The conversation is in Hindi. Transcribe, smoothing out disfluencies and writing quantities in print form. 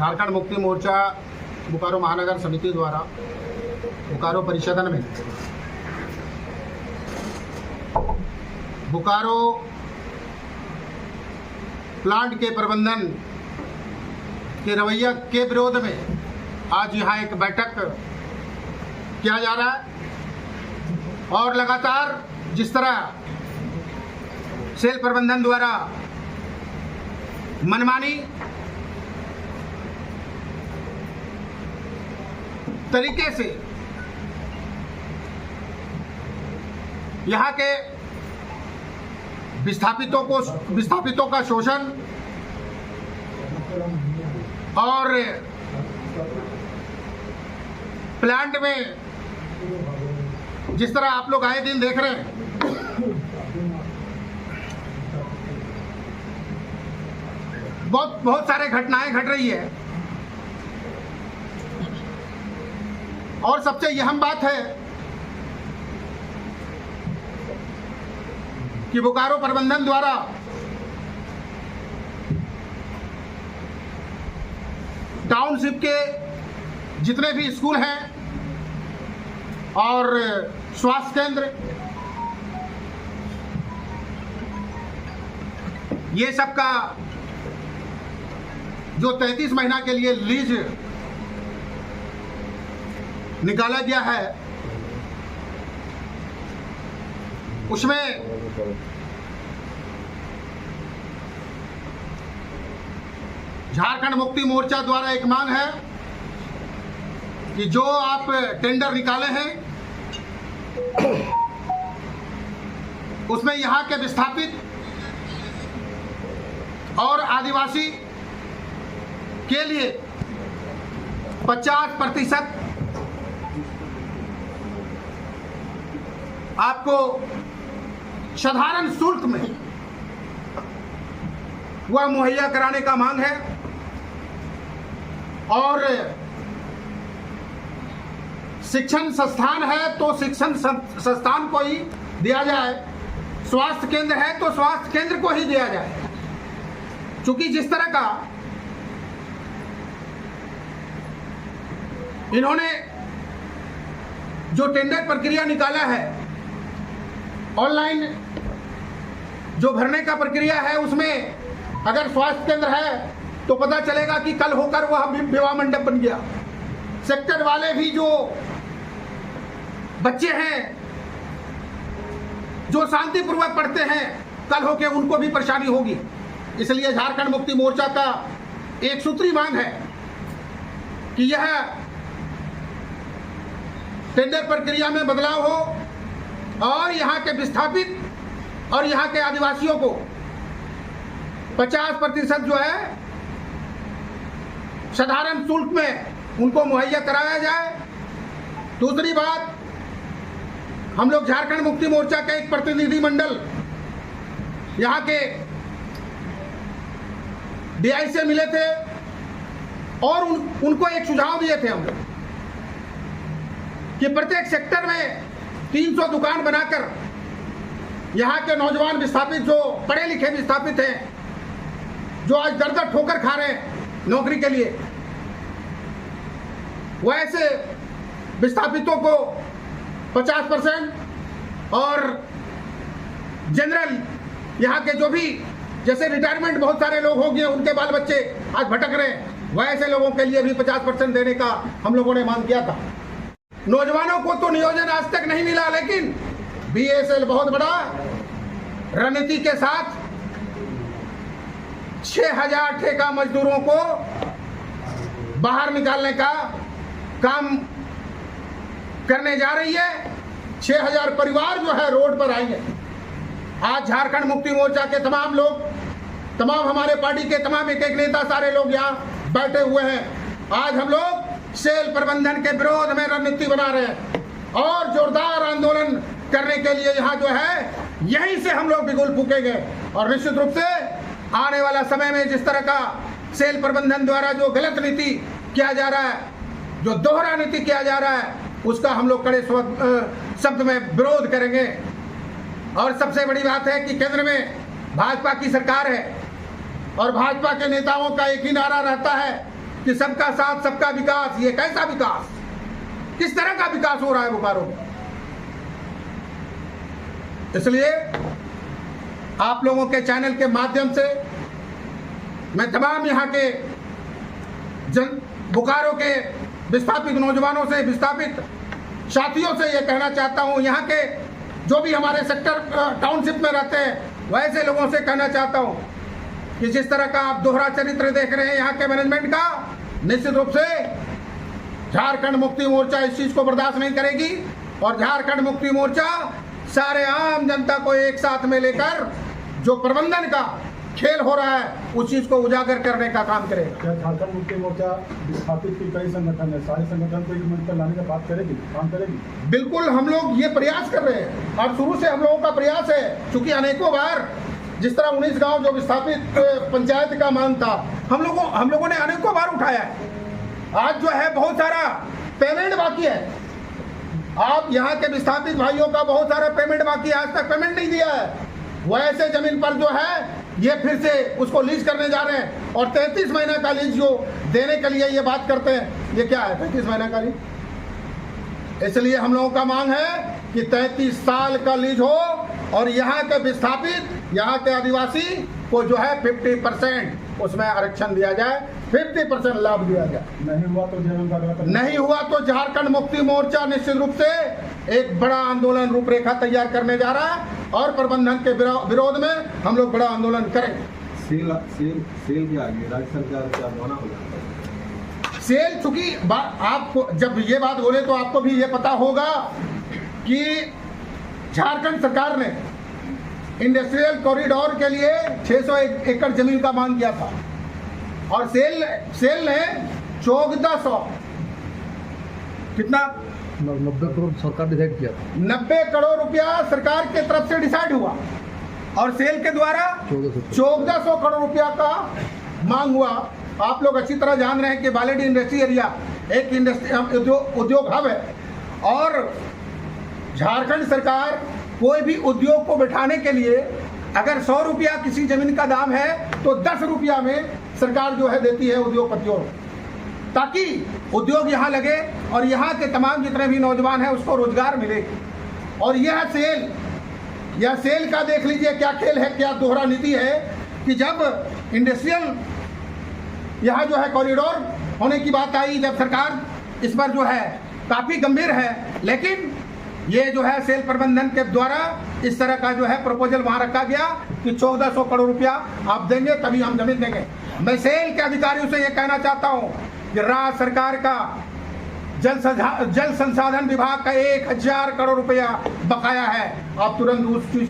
झारखंड मुक्ति मोर्चा बोकारो महानगर समिति द्वारा बोकारो परिषदन में बोकारो प्लांट के प्रबंधन के रवैया के विरोध में आज यहाँ एक बैठक किया जा रहा है। और लगातार जिस तरह सेल प्रबंधन द्वारा मनमानी तरीके से यहाँ के विस्थापितों का शोषण और प्लांट में जिस तरह आप लोग आए दिन देख रहे हैं बहुत सारे घटनाएं घट रही है। और सबसे अहम बात है कि बोकारो प्रबंधन द्वारा टाउनशिप के जितने भी स्कूल हैं और स्वास्थ्य केंद्र, ये सब का जो 33 महीना के लिए लीज निकाला गया है, उसमें झारखंड मुक्ति मोर्चा द्वारा एक मांग है कि जो आप टेंडर निकाले हैं उसमें यहाँ के विस्थापित और आदिवासी के लिए 50% आपको साधारण शुल्क में वह मुहैया कराने का मांग है। और शिक्षण संस्थान है तो शिक्षण संस्थान को ही दिया जाए, स्वास्थ्य केंद्र है तो स्वास्थ्य केंद्र को ही दिया जाए। क्योंकि जिस तरह का इन्होंने जो टेंडर प्रक्रिया निकाला है, ऑनलाइन जो भरने का प्रक्रिया है, उसमें अगर स्वास्थ्य केंद्र है तो पता चलेगा कि कल होकर वह विवाह मंडप बन गया। सेक्टर वाले भी जो बच्चे हैं जो शांतिपूर्वक पढ़ते हैं, कल होकर उनको भी परेशानी होगी। इसलिए झारखंड मुक्ति मोर्चा का एक सूत्री मांग है कि यह टेंडर प्रक्रिया में बदलाव हो और यहाँ के विस्थापित और यहाँ के आदिवासियों को 50% जो है साधारण शुल्क में उनको मुहैया कराया जाए। दूसरी बात, हम लोग झारखंड मुक्ति मोर्चा का एक प्रतिनिधि मंडल यहाँ के डीआई से मिले थे और उनको एक सुझाव दिए थे हम लोग कि प्रत्येक सेक्टर में 300 दुकान बनाकर यहाँ के नौजवान विस्थापित जो पढ़े लिखे विस्थापित हैं, जो आज दर ठोकर खा रहे हैं नौकरी के लिए, वैसे विस्थापितों को 50% और जनरल यहाँ के जो भी जैसे रिटायरमेंट बहुत सारे लोग हो गए, उनके बाल बच्चे आज भटक रहे हैं, वैसे लोगों के लिए भी 50% देने का हम लोगों ने मांग किया था। नौजवानों को तो नियोजन आज तक नहीं मिला, लेकिन बीएसएल बहुत बड़ा रणनीति के साथ 6000 ठेका मजदूरों को बाहर निकालने का काम करने जा रही है। 6000 परिवार जो है रोड पर आएंगे। आज झारखंड मुक्ति मोर्चा के तमाम लोग, तमाम हमारे पार्टी के तमाम एक नेता, सारे लोग यहाँ बैठे हुए हैं। आज हम लोग सेल प्रबंधन के विरोध में रणनीति बना रहे हैं और जोरदार आंदोलन करने के लिए यहाँ जो है यहीं से हम लोग बिगुल फूकेंगे। और निश्चित रूप से आने वाला समय में जिस तरह का सेल प्रबंधन द्वारा जो गलत नीति किया जा रहा है, जो दोहरा नीति किया जा रहा है, उसका हम लोग कड़े शब्द में विरोध करेंगे। और सबसे बड़ी बात है कि केंद्र में भाजपा की सरकार है और भाजपा के नेताओं का एक ही नारा रहता है कि सबका साथ सबका विकास, ये कैसा विकास, किस तरह का विकास हो रहा है बोकारो में। इसलिए आप लोगों के चैनल के माध्यम से मैं तमाम यहाँ के बोकारो के विस्थापित नौजवानों से, विस्थापित साथियों से ये कहना चाहता हूँ, यहाँ के जो भी हमारे सेक्टर टाउनशिप में रहते हैं वैसे लोगों से कहना चाहता हूँ कि जिस तरह का आप दोहरा चरित्र देख रहे हैं यहाँ के मैनेजमेंट का, निश्चित रूप से झारखंड मुक्ति मोर्चा इस चीज़ को बर्दाश्त नहीं करेगी और झारखंड मुक्ति मोर्चा सारे आम जनता को एक साथ में लेकर जो प्रबंधन का खेल हो रहा है उस चीज़ को उजागर करने का काम करेगा। क्या झारखंड मुक्ति मोर्चा विस्थापित की कई संगठन है, सारे संगठन को एक मंच पर लाने का बात करेगी, काम करेगी? बिल्कुल, हम लोग ये प्रयास कर रहे हैं और शुरू से हम लोगों का प्रयास है, क्योंकि अनेकों बार जिस तरह 19 गांव जो विस्थापित पंचायत का मांग था हम लोगों ने अनेकों बार उठाया है। आज जो है बहुत सारा पेमेंट बाकी है, आप यहाँ के विस्थापित भाइयों का बहुत सारा पेमेंट बाकी है, आज तक पेमेंट नहीं दिया है। वैसे जमीन पर जो है ये फिर से उसको लीज करने जा रहे हैं और 33 महीना का लीज जो देने के लिए ये बात करते हैं, ये क्या है 33 महीना का लीज। इसलिए हम लोगों का मांग है कि 33 साल का लीज हो और यहाँ के विस्थापित, यहाँ के आदिवासी को जो है 50% उसमें आरक्षण दिया जाए, 50% लाभ दिया जाए। नहीं हुआ तो झारखंड मुक्ति मोर्चा निश्चित रूप से एक बड़ा आंदोलन रूपरेखा तैयार करने जा रहा है और प्रबंधन के विरोध में हम लोग बड़ा आंदोलन करेंगे। सेल के आगे राज्य सरकार का मना हो जाता है। सेल, चूंकि आपको जब ये बात बोले तो आपको भी ये पता होगा कि झारखंड सरकार ने इंडस्ट्रियल कॉरिडोर के लिए 600 एकड़ जमीन का मांग किया था और सेल ने 1400 कितना 90 करोड़ सरकार डिसाइड किया, 90 करोड़ रुपया सरकार के तरफ से डिसाइड हुआ और सेल के द्वारा 1400 करोड़ रुपया का मांग हुआ। आप लोग अच्छी तरह जान रहे हैं कि बालेडी इंडस्ट्री एरिया एक उद्योग हब है और झारखंड सरकार कोई भी उद्योग को बैठाने के लिए अगर 100 रुपया किसी जमीन का दाम है तो 10 रुपया में सरकार जो है देती है उद्योगपतियों को, ताकि उद्योग यहाँ लगे और यहाँ के तमाम जितने भी नौजवान हैं उसको रोजगार मिले। और यह सेल का देख लीजिए क्या खेल है, क्या दोहरा नीति है कि जब इंडस्ट्रियल यहाँ जो है कॉरिडोर होने की बात आई, जब सरकार इस पर जो है काफ़ी गंभीर है, लेकिन ये जो है सेल प्रबंधन के द्वारा इस तरह का जो है प्रपोजल वहाँ रखा गया कि 1400 करोड़ रुपया आप देंगे तभी हम जमीन देंगे। मैं सेल के अधिकारियों से ये कहना चाहता हूँ कि राज्य सरकार का जल संसाधन विभाग का 1000 करोड़ रुपया बकाया है, आप तुरंत उस चीज